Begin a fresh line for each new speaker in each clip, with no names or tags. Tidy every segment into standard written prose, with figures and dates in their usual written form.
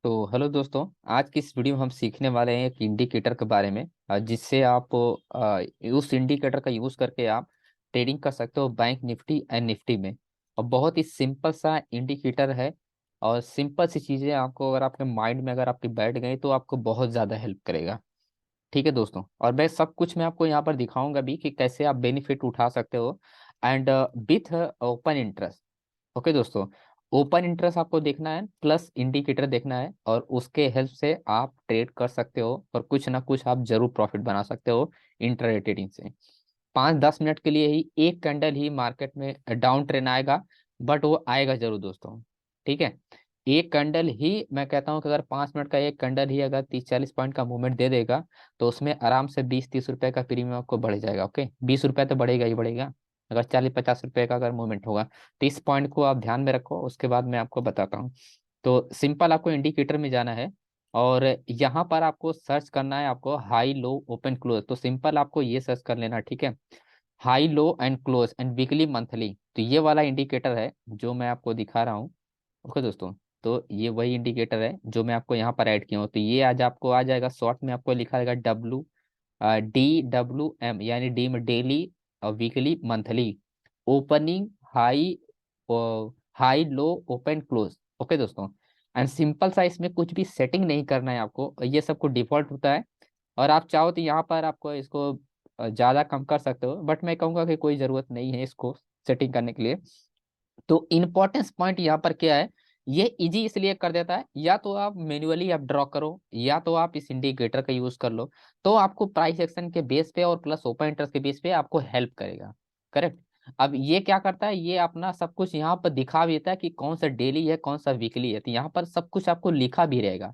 तो हेलो दोस्तों। आज की इस वीडियो में हम सीखने वाले हैं एक इंडिकेटर के बारे में, जिससे आप उस इंडिकेटर का यूज करके आप ट्रेडिंग कर सकते हो बैंक निफ्टी एंड निफ्टी में। और बहुत ही सिंपल सा इंडिकेटर है और सिंपल सी चीजें आपको अगर आपके माइंड में अगर आपकी बैठ गई तो आपको बहुत ज्यादा हेल्प करेगा। ठीक है दोस्तों, और मैं सब कुछ मैं आपको यहाँ पर दिखाऊंगा भी कि कैसे आप बेनिफिट उठा सकते हो and with open interest. Okay दोस्तों, ओपन इंटरेस्ट आपको देखना है प्लस इंडिकेटर देखना है और उसके हेल्प से आप ट्रेड कर सकते हो और कुछ ना कुछ आप जरूर प्रॉफिट बना सकते हो इंट्राडे ट्रेडिंग से। 5-10 मिनट के लिए ही एक कैंडल ही मार्केट में डाउन ट्रेंड आएगा, बट वो आएगा जरूर दोस्तों। ठीक है, एक कैंडल ही मैं कहता हूँ कि अगर 5 मिनट का एक कैंडल ही अगर 30-40 पॉइंट का मूवमेंट दे देगा तो उसमें आराम से 20-30 रुपए का प्रीमियम आपको बढ़ जाएगा। ओके, 20 रुपए तो बढ़ेगा ही बढ़ेगा अगर 40-50 रुपए का अगर मूवमेंट होगा। तो इस पॉइंट को आप ध्यान में रखो, उसके बाद मैं आपको बताता हूँ। तो सिंपल आपको इंडिकेटर में जाना है और यहाँ पर आपको सर्च करना है, आपको हाई लो ओपन क्लोज। तो सिंपल आपको ये सर्च कर लेना, ठीक है। High low and close and weekly monthly, तो ये वाला इंडिकेटर है जो मैं आपको दिखा रहा हूँ। ओके दोस्तों, तो ये वही इंडिकेटर है जो मैं आपको यहाँ पर ऐड किया हूँ। तो ये आज आपको आ जाएगा, शॉर्ट में आपको लिखा रहेगा DWM, यानी डी में डेली और weekly monthly opening high high low open close. Okay दोस्तों, एंड सिंपल सा इसमें कुछ भी सेटिंग नहीं करना है आपको, ये सबको डिफॉल्ट होता है। और आप चाहो तो यहाँ पर आपको इसको ज्यादा कम कर सकते हो, बट मैं कहूँगा कि कोई जरूरत नहीं है इसको सेटिंग करने के लिए। तो इम्पोर्टेंस पॉइंट यहाँ पर क्या है, ये इजी इसलिए कर देता है, या तो आप मैन्युअली आप ड्रॉ करो या तो आप इस इंडिकेटर का यूज कर लो, तो आपको प्राइस एक्शन के बेस पे और प्लस ओपन इंटरेस्ट के बेस पे आपको हेल्प करेगा। करेक्ट। अब ये क्या करता है, ये अपना सब कुछ यहाँ पर दिखा भी देता है कि कौन सा डेली है कौन सा वीकली है, तो यहाँ पर सब कुछ आपको लिखा भी रहेगा।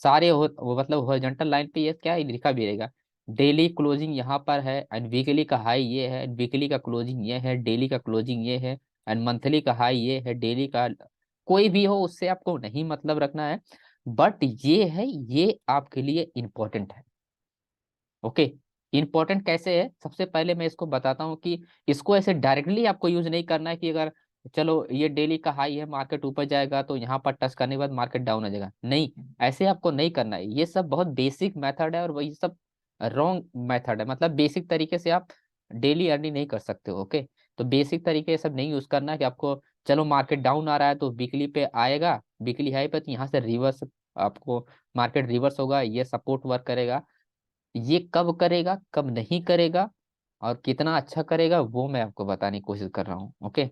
सारे वो मतलब हॉरिजॉन्टल लाइन पे ये क्या है, लिखा भी रहेगा। डेली क्लोजिंग यहाँ पर है एंड वीकली का हाई ये है, वीकली का क्लोजिंग ये है, डेली का क्लोजिंग ये है एंड मंथली का हाई ये है, डेली का कोई भी हो उससे आपको नहीं मतलब रखना है, बट ये है, ये आपके लिए इंपॉर्टेंट है। ओके, इंपॉर्टेंट कैसे है, सबसे पहले मैं इसको बताता हूँ कि इसको ऐसे डायरेक्टली आपको यूज नहीं करना है कि अगर चलो ये डेली का हाई है मार्केट ऊपर जाएगा तो यहाँ पर टच करने के बाद मार्केट डाउन हो जाएगा, नहीं। ऐसे आपको नहीं करना है, ये सब बहुत बेसिक मेथड है और वही सब रॉन्ग मेथड है। मतलब बेसिक तरीके से आप डेली अर्निंग नहीं कर सकते हो। ओके, तो बेसिक तरीके सब नहीं यूज करना है कि आपको चलो मार्केट डाउन आ रहा है तो वीकली पे आएगा, वीकली हाई पे तो यहाँ से रिवर्स आपको मार्केट रिवर्स होगा, ये सपोर्ट वर्क करेगा। ये कब करेगा कब नहीं करेगा और कितना अच्छा करेगा वो मैं आपको बताने की कोशिश कर रहा हूँ। ओके,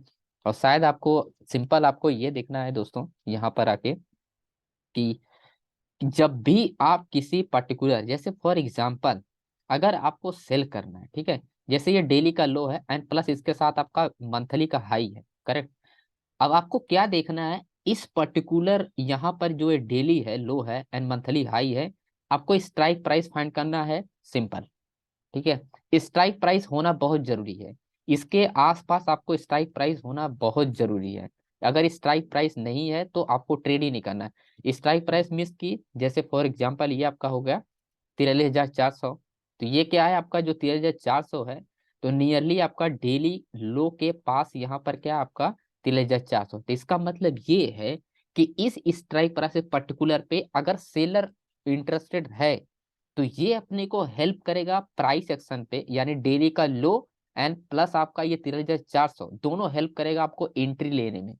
और शायद आपको सिंपल आपको ये देखना है दोस्तों यहाँ पर आके कि जब भी आप किसी पर्टिकुलर, जैसे फॉर एग्जांपल अगर आपको सेल करना है, ठीक है, जैसे ये डेली का लो है एंड प्लस इसके साथ आपका मंथली का हाई है, करेक्ट। अब आपको क्या देखना है, इस पर्टिकुलर यहाँ पर जो ये डेली है लो है एंड मंथली हाई है, आपको स्ट्राइक प्राइस फाइंड करना है। सिंपल, ठीक है, स्ट्राइक प्राइस होना बहुत जरूरी है। इसके आसपास आपको स्ट्राइक प्राइस होना बहुत जरूरी है। अगर स्ट्राइक प्राइस नहीं है तो आपको ट्रेड ही नहीं करना है। स्ट्राइक प्राइस मिस की, जैसे फॉर एग्जांपल ये आपका हो गया 43,400, तो ये क्या है आपका जो 43,400 है, तो नियरली आपका डेली लो के पास यहाँ पर क्या है आपका 43,400। तो इसका मतलब ये है कि इस स्ट्राइक प्राइस पर्टिकुलर पे अगर सेलर इंटरेस्टेड है तो ये अपने को हेल्प करेगा प्राइस एक्शन पे, यानी डेली का लो एंड प्लस आपका ये 43,400 दोनों हेल्प करेगा आपको एंट्री लेने में।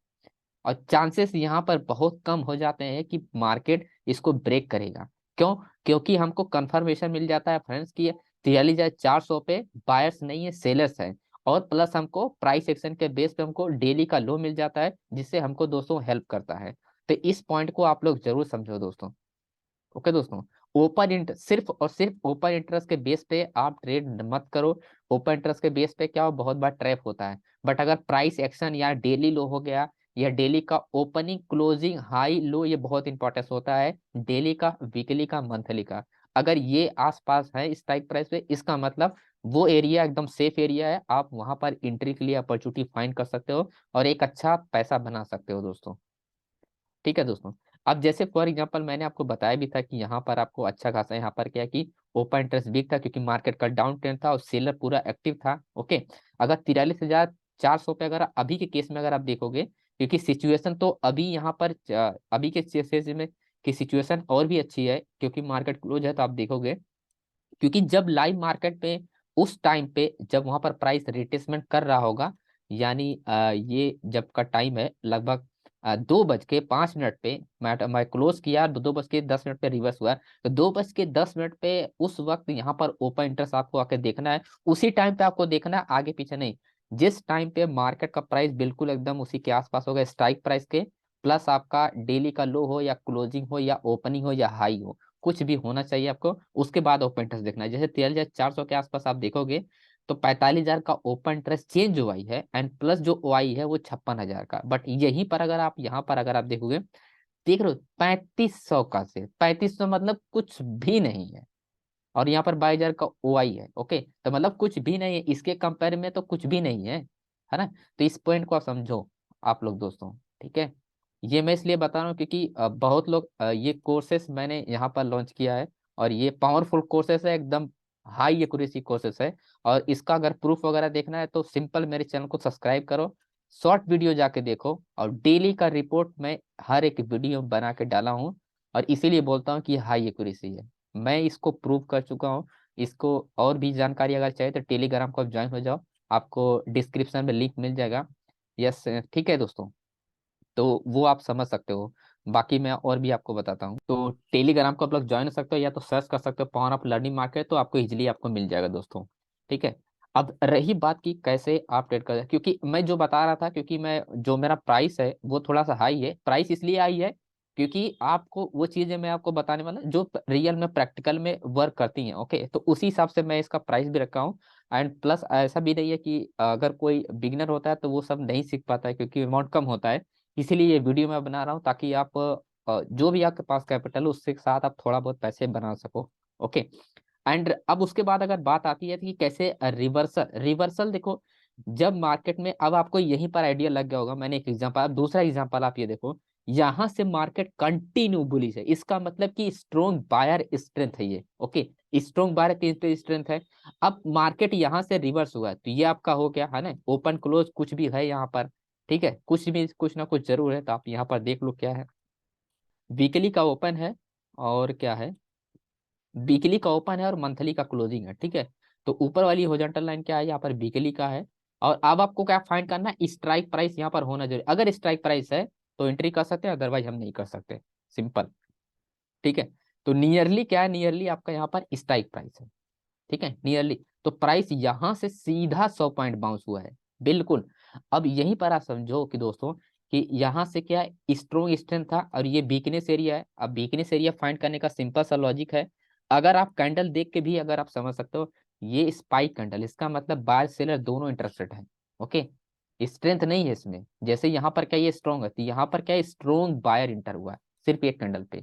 और चांसेस यहाँ पर बहुत कम हो जाते हैं कि मार्केट इसको ब्रेक करेगा। क्यों? क्योंकि हमको कंफर्मेशन मिल जाता है फ्रेंड्स की 43,400 पे बायर्स नहीं है सेलर्स है, और प्लस हमको प्राइस एक्शन के बेस पे हमको डेली का लो मिल जाता है जिससे हमको दोस्तों हेल्प करता है। तो इस पॉइंट को आप लोग जरूर समझो दोस्तों। ओके दोस्तों, सिर्फ और सिर्फ ओपन इंटरेस्ट के बेस पे आप ट्रेड मत करो। ओपन इंटरेस्ट के बेस पे क्या हो, बहुत बार ट्रैप होता है। बट अगर प्राइस एक्शन या डेली लो हो गया या डेली का ओपनिंग क्लोजिंग हाई लो, ये बहुत इंपॉर्टेंस होता है, डेली का वीकली का मंथली का, अगर ये आसपास है स्ट्राइक प्राइस पे, इसका मतलब वो एरिया एकदम सेफ एरिया है, आप वहां पर एंट्री के लिए अपॉर्चुनिटी फाइंड कर सकते हो और एक अच्छा पैसा बना सकते हो दोस्तों। ठीक है दोस्तों, अब जैसे फॉर एग्जांपल मैंने आपको बताया भी था कि यहाँ पर आपको अच्छा खासा यहाँ पर क्या है कि ओपन इंटरेस्ट वीक था क्योंकि मार्केट का डाउन ट्रेंड था और सेलर पूरा एक्टिव था। ओके, अगर 43,400 पे अगर अभी के केस में अगर आप देखोगे, क्योंकि सिचुएशन तो अभी यहाँ पर अभी के स्टेज में कि सिचुएशन और भी अच्छी है, क्योंकि मार्केट क्लोज है तो आप देखोगे, क्योंकि जब लाइव मार्केट पे उस टाइम पे जब वहां पर प्राइस रिट्रेसमेंट कर रहा होगा, यानी ये जब का टाइम है लगभग 2:05 पे, मैं क्लोज किया 2:10 पे रिवर्स हुआ, तो 2:10 पे उस वक्त यहाँ पर ओपन इंटरेस्ट आपको आके देखना है। उसी टाइम पे आपको देखना है, आगे पीछे नहीं। जिस टाइम पे मार्केट का प्राइस बिल्कुल एकदम उसी के आसपास होगा स्ट्राइक प्राइस के, प्लस आपका डेली का लो हो या क्लोजिंग हो या ओपनिंग हो या हाई हो, कुछ भी होना चाहिए आपको, उसके बाद ओपन इंटरेस्ट देखना है। जैसे 13,400 के आसपास आप देखोगे तो 45,000 का ओपन इंटरेस्ट चेंज हुआ ही है, एंड प्लस जो ओआई है वो 56,000 का। बट यहीं पर अगर आप यहाँ पर अगर आप देखोगे, देख रहे हो 3500 का से 3500 मतलब कुछ भी नहीं है, और यहाँ पर 22,000 का ओआई है। ओके, तो मतलब कुछ भी नहीं है, इसके कंपेयर में तो कुछ भी नहीं है ना। तो इस पॉइंट को आप समझो आप लोग दोस्तों, ठीक है। ये मैं इसलिए बता रहा हूँ क्योंकि बहुत लोग ये कोर्सेस मैंने यहाँ पर लॉन्च किया है, और ये पावरफुल कोर्सेस है, एकदम हाई एक्यूरेसी कोर्सेस है। और इसका अगर प्रूफ वगैरह देखना है तो सिंपल मेरे चैनल को सब्सक्राइब करो, शॉर्ट वीडियो जाके देखो, और डेली का रिपोर्ट मैं हर एक वीडियो बना के डाला हूँ, और इसीलिए बोलता हूँ कि हाई एक्यूरेसी है। मैं इसको प्रूव कर चुका हूँ। इसको और भी जानकारी अगर चाहिए तो टेलीग्राम को आप ज्वाइन हो जाओ, आपको डिस्क्रिप्शन में लिंक मिल जाएगा। यस, ठीक है दोस्तों, तो वो आप समझ सकते हो। बाकी मैं और भी आपको बताता हूँ, तो टेलीग्राम को आप लोग ज्वाइन हो सकते हो, या तो सर्च कर सकते हो पावर ऑफ लर्निंग मार्केट, तो आपको इजिली आपको मिल जाएगा दोस्तों, ठीक है। अब रही बात की कैसे आप ट्रेड कर, क्योंकि मैं जो बता रहा था, क्योंकि मैं जो मेरा प्राइस है वो थोड़ा सा हाई है। प्राइस इसलिए हाई है क्योंकि आपको वो चीजें मैं आपको बताने वाला जो रियल में प्रैक्टिकल में वर्क करती हैं। ओके, तो उसी हिसाब से मैं इसका प्राइस भी रखा हूँ। एंड प्लस ऐसा भी नहीं है कि अगर कोई बिगनर होता है तो वो सब नहीं सीख पाता है, क्योंकि अमाउंट कम होता है। इसीलिए ये वीडियो मैं बना रहा हूँ ताकि आप जो भी आपके पास कैपिटल है उसके साथ आप थोड़ा बहुत पैसे बना सको। ओके, एंड अब उसके बाद अगर बात आती है कि कैसे रिवर्सल, रिवर्सल देखो, जब मार्केट में, अब आपको यहीं पर आइडिया लग गया होगा, मैंने एक एग्जांपल, अब दूसरा एग्जांपल आप ये देखो, यहां से मार्केट कंटिन्यू बुलिश है, इसका मतलब कि स्ट्रॉन्ग बायर स्ट्रेंथ है ये। ओके, स्ट्रॉन्ग बायर स्ट्रेंथ है। अब मार्केट यहां से रिवर्स हुआ है, तो ये आपका हो गया है ना, ओपन क्लोज कुछ भी है यहाँ पर, ठीक है, कुछ भी कुछ ना कुछ जरूर है, तो आप यहाँ पर देख लो क्या है। वीकली का ओपन है, और क्या है, वीकली का ओपन है और मंथली का क्लोजिंग है, ठीक है। तो ऊपर वाली हॉरिजॉन्टल लाइन क्या है, यहाँ पर वीकली का है। और अब आपको क्या फाइंड करना है, स्ट्राइक प्राइस यहाँ पर होना जरूरी, अगर स्ट्राइक प्राइस है तो एंट्री कर सकते हैं, अदरवाइज हम नहीं कर सकते, सिंपल, ठीक है। तो नियरली क्या है, नियरली आपका यहाँ पर स्ट्राइक प्राइस है, ठीक है, नियरली। तो प्राइस यहां से सीधा 100 पॉइंट बाउंस हुआ है, बिल्कुल। अब यहीं पर आप समझो कि दोस्तों, कि यहाँ से क्या स्ट्रॉन्ग स्ट्रेंथ था, और ये वीकनेस एरिया है। अब वीकनेस एरिया फाइंड करने का सिंपल सा लॉजिक है, अगर आप कैंडल देख के भी अगर आप समझ सकते हो, ये स्पाइक कैंडल, इसका मतलब बायर सेलर दोनों इंटरेस्टेड है। ओके, स्ट्रेंथ नहीं है इसमें, जैसे यहाँ पर क्या ये स्ट्रॉन्ग है, तो यहाँ पर क्या स्ट्रॉन्ग बायर इंटर हुआ है सिर्फ एक कैंडल पे,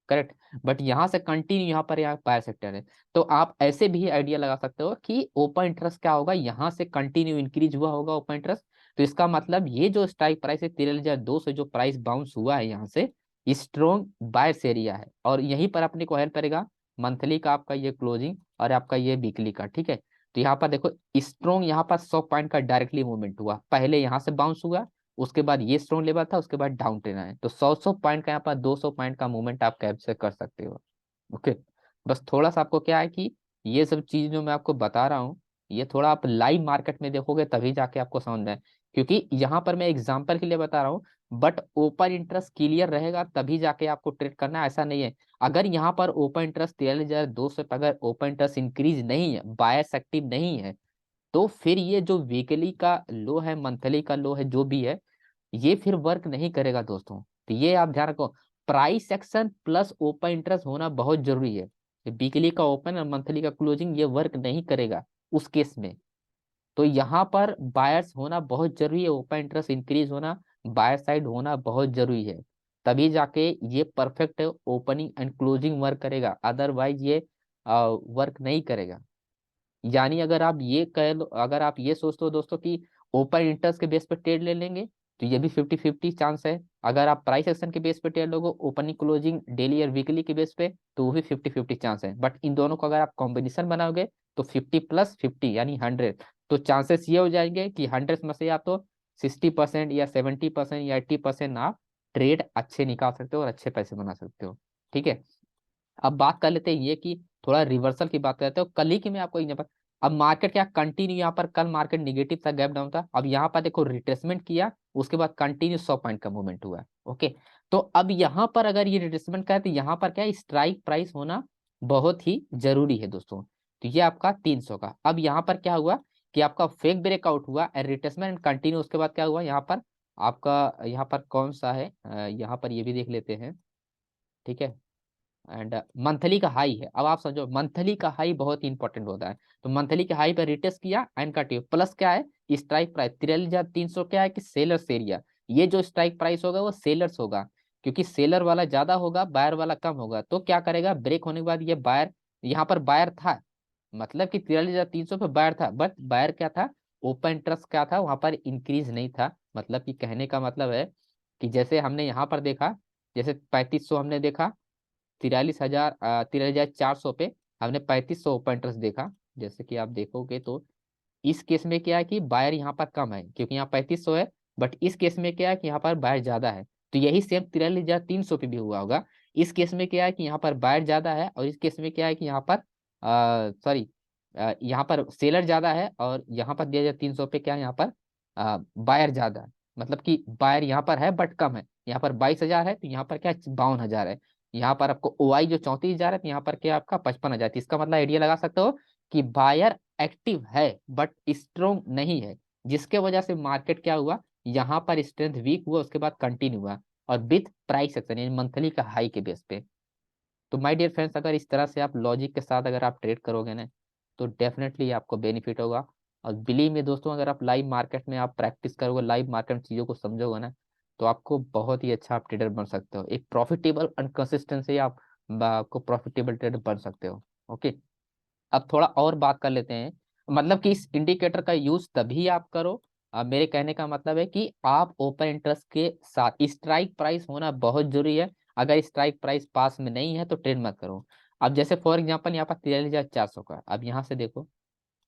करेक्ट। बट यहाँ से कंटिन्यू यहाँ पर यहाँ बायर सेक्टर है। तो आप ऐसे भी आइडिया लगा सकते हो कि ओपन इंटरेस्ट क्या होगा, यहाँ से कंटिन्यू इंक्रीज हुआ होगा ओपन इंटरेस्ट, तो इसका मतलब ये जो स्ट्राइक प्राइस है 13,200 जो प्राइस बाउंस हुआ है यहाँ से, स्ट्रॉन्ग बायर्स एरिया है, और यहीं पर अपने को हेल्प करेगा मंथली का आपका ये क्लोजिंग और आपका ये वीकली का, ठीक है। तो यहाँ पर देखो स्ट्रॉन्ग, यहाँ पर 100 पॉइंट का डायरेक्टली मूवमेंट हुआ, पहले यहाँ से बाउंस हुआ, उसके बाद ये स्ट्रॉन्ग लेवल था, उसके बाद डाउन ट्रेन आए, तो 100 पॉइंट का यहाँ पर 200 पॉइंट का मूवमेंट आप कैप्चर कर सकते हो। ओके, बस थोड़ा सा आपको क्या है कि ये सब चीज जो मैं आपको बता रहा हूँ, ये थोड़ा आप लाइव मार्केट में देखोगे तभी जाके आपको समझ में आए, क्योंकि यहाँ पर मैं एग्जांपल के लिए बता रहा हूँ। बट ओपन इंटरेस्ट क्लियर रहेगा तभी जाके आपको ट्रेड करना है, ऐसा नहीं है। अगर यहाँ पर ओपन इंटरेस्ट 13,200 पे अगर ओपन इंटरेस्ट इंक्रीज नहीं है, बायर्स एक्टिव नहीं है, तो फिर ये जो वीकली का लो है, मंथली का लो है, जो भी है, ये फिर वर्क नहीं करेगा दोस्तों। तो ये आप ध्यान रखो, price action plus open interest होना बहुत जरूरी है। वीकली का ओपन और मंथली का क्लोजिंग ये वर्क नहीं करेगा उस केस में। तो यहाँ पर बायर्स होना बहुत जरूरी है, ओपन इंटरेस्ट इंक्रीज होना, बायर साइड होना बहुत जरूरी है, तभी जाके ये perfect opening and closing work करेगा, अदरवाइज ये वर्क नहीं करेगा। यानी अगर आप ये कह लो, अगर आप ये सोचते हो दोस्तों कि ओपन इंटरेस्ट के बेस पे ट्रेड ले लेंगे, तो ये भी 50-50 चांस है। अगर आप प्राइस एक्शन के बेस पे ट्रेड लोगे, ओपनिंग क्लोजिंग डेली और वीकली के बेस पे, तो वो भी 50-50 चांस है। बट इन दोनों को अगर आप कॉम्बिनेशन बनाओगे तो 50+50 यानी 100, तो चांसेस ये हो जाएंगे कि 100 में से या तो 60% या 70% या 80% आप ट्रेड अच्छे निकाल सकते हो और अच्छे पैसे बना सकते हो। ठीक है। अब बात कर लेते हैं ये कि थोड़ा रिवर्सल की बात करते हैं, कल ही की मैं आपको यहाँ पर, अब मार्केट क्या कंटिन्यू, यहाँ पर कल मार्केट निगेटिव था, गैप डाउन था, अब यहाँ पर देखो रिट्रेसमेंट किया, उसके बाद कंटिन्यू 100 पॉइंट का मूवमेंट हुआ है। ओके, तो अब यहाँ पर अगर ये रिट्रेसमेंट का है तो यहाँ पर क्या स्ट्राइक प्राइस होना बहुत ही जरूरी है दोस्तों। तो ये आपका 300 का, अब यहाँ पर क्या हुआ कि आपका फेक ब्रेकआउट हुआ एंड रिट्रेसमेंट कंटिन्यू, उसके बाद क्या हुआ यहाँ पर आपका, यहाँ पर कौन सा है यहाँ पर ये भी देख लेते हैं। ठीक है, एंड मंथली का हाई है, अब आप समझो मंथली का हाई बहुत ही इंपॉर्टेंट होता है। तो मंथली के हाई पर रिटेस्ट किया एंड कट, प्लस क्या है स्ट्राइक प्राइस 43,300, क्या है कि सेलर्स एरिया, ये जो स्ट्राइक प्राइस होगा वो सेलर्स होगा, क्योंकि सेलर वाला ज्यादा होगा बायर वाला कम होगा, तो क्या करेगा ब्रेक होने के बाद ये बायर, यहाँ पर बायर था, मतलब कि 43,300 पे बायर था, बट बायर क्या था, ओपन इंटरेस्ट क्या था वहां पर इंक्रीज नहीं था। मतलब कि कहने का मतलब है कि जैसे हमने यहाँ पर देखा, जैसे 3500 हमने देखा, 43,400 पे हमने 3500 ओपन इंटरेस्ट देखा, जैसे कि आप देखोगे तो इस केस में क्या है कि बायर यहाँ पर कम है क्योंकि यहाँ 3500 है, बट इस केस में क्या है कि यहाँ पर बायर ज्यादा है, तो यही सेम 43,300 पे भी हुआ होगा। इस केस में क्या है कि यहाँ पर बायर ज्यादा है, और इस केस में क्या है कि यहाँ पर सॉरी यहाँ पर सेलर ज्यादा है, और यहाँ पर 4300 पे क्या है यहाँ पर बायर ज्यादा है, मतलब कि बायर यहाँ पर है बट कम है, यहाँ पर 22,000 है तो यहाँ पर क्या 52,000 है, यहाँ पर आपको ओआई जो 34,000 है तो यहाँ पर क्या आपका 55,000, तो इसका मतलब आइडिया लगा सकते हो कि बायर एक्टिव है बट स्ट्रोंग नहीं है, जिसके वजह से मार्केट क्या हुआ, यहाँ पर स्ट्रेंथ वीक हुआ, उसके बाद कंटिन्यू हुआ, और विथ प्राइस एक्शन यानी मंथली का हाई के बेस पे। तो माय डियर फ्रेंड्स, अगर इस तरह से आप लॉजिक के साथ अगर आप ट्रेड करोगे ना, तो डेफिनेटली आपको बेनिफिट होगा। और बिलीव में दोस्तों, अगर आप लाइव मार्केट में आप प्रैक्टिस करोगे, लाइव मार्केट में चीज़ों को समझोगे ना, तो आपको बहुत ही अच्छा आप ट्रेडर बन सकते हो, एक प्रॉफिटेबल एंड कंसिस्टेंट से आप आपको प्रॉफिटेबल ट्रेडर बन सकते हो। ओके, अब थोड़ा और बात कर लेते हैं, मतलब कि इस इंडिकेटर का यूज तभी आप करो, मेरे कहने का मतलब है कि आप ओपन इंटरेस्ट के साथ स्ट्राइक प्राइस होना बहुत जरूरी है, अगर स्ट्राइक प्राइस पास में नहीं है तो ट्रेड मत करो। अब जैसे फॉर एग्जांपल यहाँ पर 43,400 का, अब यहाँ से देखो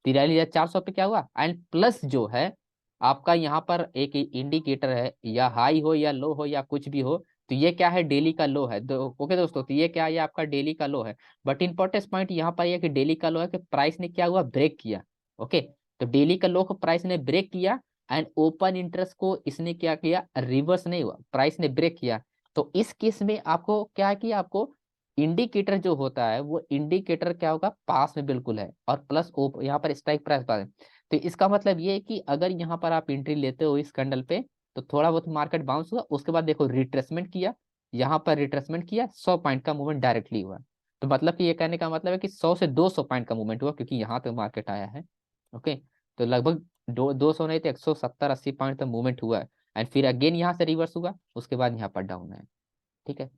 43,400 पे क्या हुआ, एंड प्लस जो है आपका यहाँ पर एक इंडिकेटर है, या हाई हो या लो हो या कुछ भी हो, तो ये क्या है डेली का लो है ओके दोस्तों, तो ये क्या है, ये आपका डेली का लो है। बट इंपॉर्टेंट पॉइंट यहाँ पर ये कि डेली का लो है कि प्राइस ने क्या हुआ ब्रेक किया। ओके, तो डेली का लो को प्राइस ने ब्रेक किया, एंड ओपन इंटरेस्ट को इसने क्या किया, रिवर्स नहीं हुआ, प्राइस ने ब्रेक किया। तो इस केस में आपको क्या किया, आपको इंडिकेटर जो होता है वो इंडिकेटर क्या होगा, पास में बिल्कुल है, और प्लस यहाँ पर स्ट्राइक प्राइस पास है। तो इसका मतलब ये है कि अगर यहाँ पर आप एंट्री लेते हो इस कैंडल पे, तो थोड़ा बहुत मार्केट बाउंस हुआ, उसके बाद देखो रिट्रेसमेंट किया, यहाँ पर रिट्रेसमेंट किया, 100 पॉइंट का मूवमेंट डायरेक्टली हुआ। तो मतलब कि ये कहने का मतलब है कि 100 से 200 पॉइंट का मूवमेंट हुआ, क्योंकि यहाँ तक मार्केट आया है। ओके, तो लगभग 200 नहीं तो 170-80 पॉइंट तक मूवमेंट हुआ है, एंड फिर अगेन यहाँ से रिवर्स हुआ, उसके बाद यहाँ पर डाउन है। ठीक है,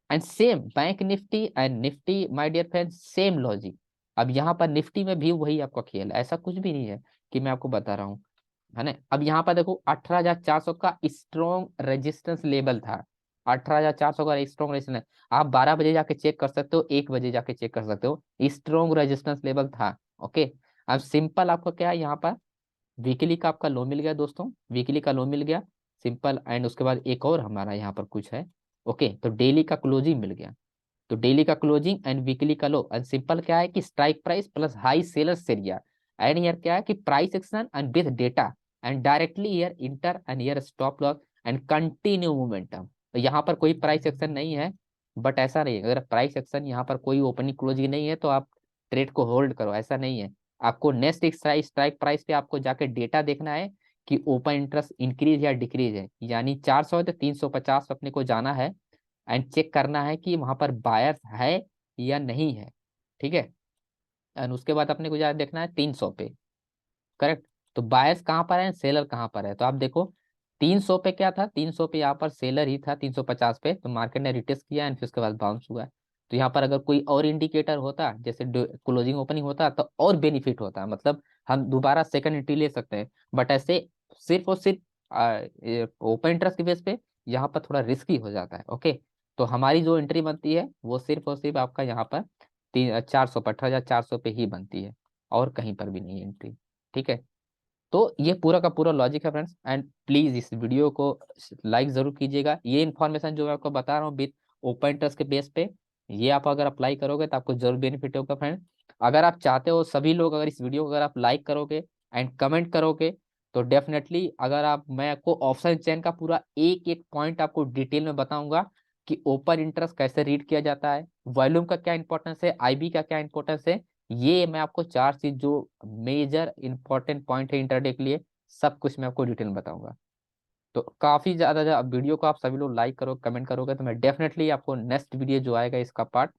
and same bank Nifty and Nifty my dear friend, same logic. अब यहाँ पर निफ्टी में भी वही आपका खेल है, ऐसा कुछ भी नहीं है कि मैं आपको बता रहा हूँ, है ना। अब यहाँ पर देखो 18,400 का स्ट्रॉन्ग रेजिस्टेंस लेवल था, 18,400 का स्ट्रॉन्ग रेजिस्टेंस, आप 12 बजे जाके चेक कर सकते हो, 1 बजे जाके चेक कर सकते हो, स्ट्रॉन्ग रेजिस्टेंस लेवल था। ओके, अब सिंपल आपका क्या है, यहाँ पर वीकली का आपका लो मिल गया दोस्तों, वीकली का लो मिल गया सिंपल, एंड उसके बाद एक और हमारा यहाँ पर कुछ है। ओके, तो डेली का क्लोजिंग मिल गया, तो डेली का क्लोजिंग एंड वीकली का लो, एंड सिंपल क्या है कि strike price plus high sellers area, and here क्या है कि price action and with data, and directly here inter and here stop loss and continue momentum. तो यहाँ पर कोई प्राइस एक्शन नहीं है, बट ऐसा नहीं है अगर प्राइस एक्शन यहाँ पर कोई ओपनिंग क्लोजिंग नहीं है तो आप ट्रेड को होल्ड करो, ऐसा नहीं है। आपको नेक्स्ट स्ट्राइक प्राइस पे आपको जाके डेटा देखना है कि ओपन इंटरेस्ट इंक्रीज या डिक्रीज है, यानी 400 है तो 350 अपने को जाना है, एंड चेक करना है कि वहां पर बायर्स है या नहीं है। ठीक है, एंड उसके बाद अपने को जा देखना है 300 पे, करेक्ट। तो बायर्स कहाँ पर है, सेलर कहाँ पर है, तो आप देखो 300 पे क्या था, 300 पे यहाँ पर सेलर ही था, 350 पे तो मार्केट ने रिटेस्ट किया एंड फिर उसके बाद बाउंस हुआ है। तो यहाँ पर अगर कोई और इंडिकेटर होता जैसे क्लोजिंग ओपनिंग होता तो और बेनिफिट होता, मतलब हम दोबारा सेकंड एंट्री ले सकते हैं, बट ऐसे सिर्फ और सिर्फ ओपन इंटरेस्ट के बेस पे यहाँ पर थोड़ा रिस्की हो जाता है। ओके, तो हमारी जो एंट्री बनती है वो सिर्फ और सिर्फ आपका यहाँ पर 400 पर 18,400 पे ही बनती है, और कहीं पर भी नहीं एंट्री। ठीक है, तो ये पूरा का पूरा लॉजिक है फ्रेंड्स, एंड प्लीज इस वीडियो को लाइक जरूर कीजिएगा, ये इन्फॉर्मेशन जो मैं आपको बता रहा हूँ विद ओपन इंटरेस्ट के बेस पे ये आप अगर अप्लाई करोगे तो आपको जरूर बेनिफिट होगा फ्रेंड। अगर आप चाहते हो सभी लोग, अगर इस वीडियो को अगर आप लाइक करोगे एंड कमेंट करोगे, तो डेफिनेटली अगर आप, मैं आपको ऑप्शन चेन का पूरा एक एक पॉइंट आपको डिटेल में बताऊंगा कि ओपन इंटरेस्ट कैसे रीड किया जाता है, वॉल्यूम का क्या इंपॉर्टेंस है, आईबी का क्या इंपॉर्टेंस है। ये मैं आपको चार चीज जो मेजर इंपॉर्टेंट पॉइंट है इंटरडे के लिए, सब कुछ मैं आपको डिटेल में बताऊंगा। तो काफी ज्यादा जब वीडियो को आप सभी लोग लाइक करो कमेंट करोगे, तो मैं डेफिनेटली आपको नेक्स्ट वीडियो जो आएगा इसका पार्ट,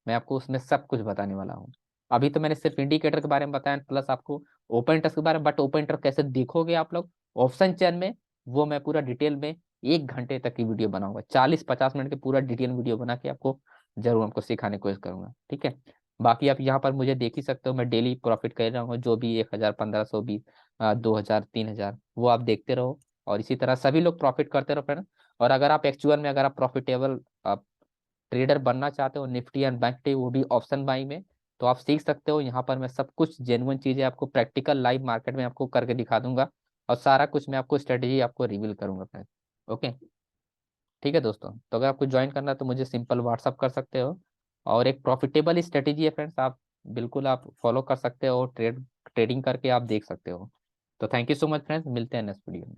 मैं आपको उसमें सब कुछ बताने वाला हूँ। अभी तो मैंने सिर्फ इंडिकेटर के बारे में बताया प्लस आपको ओपन इंटरेस्ट के बारे में, बट ओपन इंटरेस्ट कैसे देखोगे आप लोग ऑप्शन चेन में, वो मैं पूरा डिटेल में 1 घंटे तक की वीडियो बनाऊंगा, 40-50 मिनट की पूरा डिटेल वीडियो बना के आपको जरूर आपको सिखाने की कोशिश करूंगा, ठीक है। बाकी आप यहाँ पर मुझे देख ही सकते हो, मैं डेली प्रॉफिट कर रहा हूँ, जो भी 1,000, 1,500, 2,000, 3,000, वो आप देखते रहो। और इसी तरह सभी लोग प्रॉफिट करते रहो फ्रेंड। और अगर आप एक्चुअल में अगर आप प्रॉफिटेबल ट्रेडर बनना चाहते हो निफ्टी एंड बैंक निफ्टी, वो भी ऑप्शन बाइंग में, तो आप सीख सकते हो। यहाँ पर मैं सब कुछ जेन्युइन चीजें आपको प्रैक्टिकल लाइव मार्केट में आपको करके दिखा दूंगा, और सारा कुछ मैं आपको स्ट्रेटेजी आपको रिवील करूंगा फ्रेंड। ओके, ठीक है दोस्तों। तो अगर आपको ज्वाइन करना है तो मुझे सिंपल व्हाट्सअप कर सकते हो। और एक प्रॉफिटेबल स्ट्रेटेजी है फ्रेंड्स, आप बिल्कुल आप फॉलो कर सकते हो, ट्रेडिंग करके आप देख सकते हो। तो thank you so much friends, मिलते हैं नेक्स्ट वीडियो में।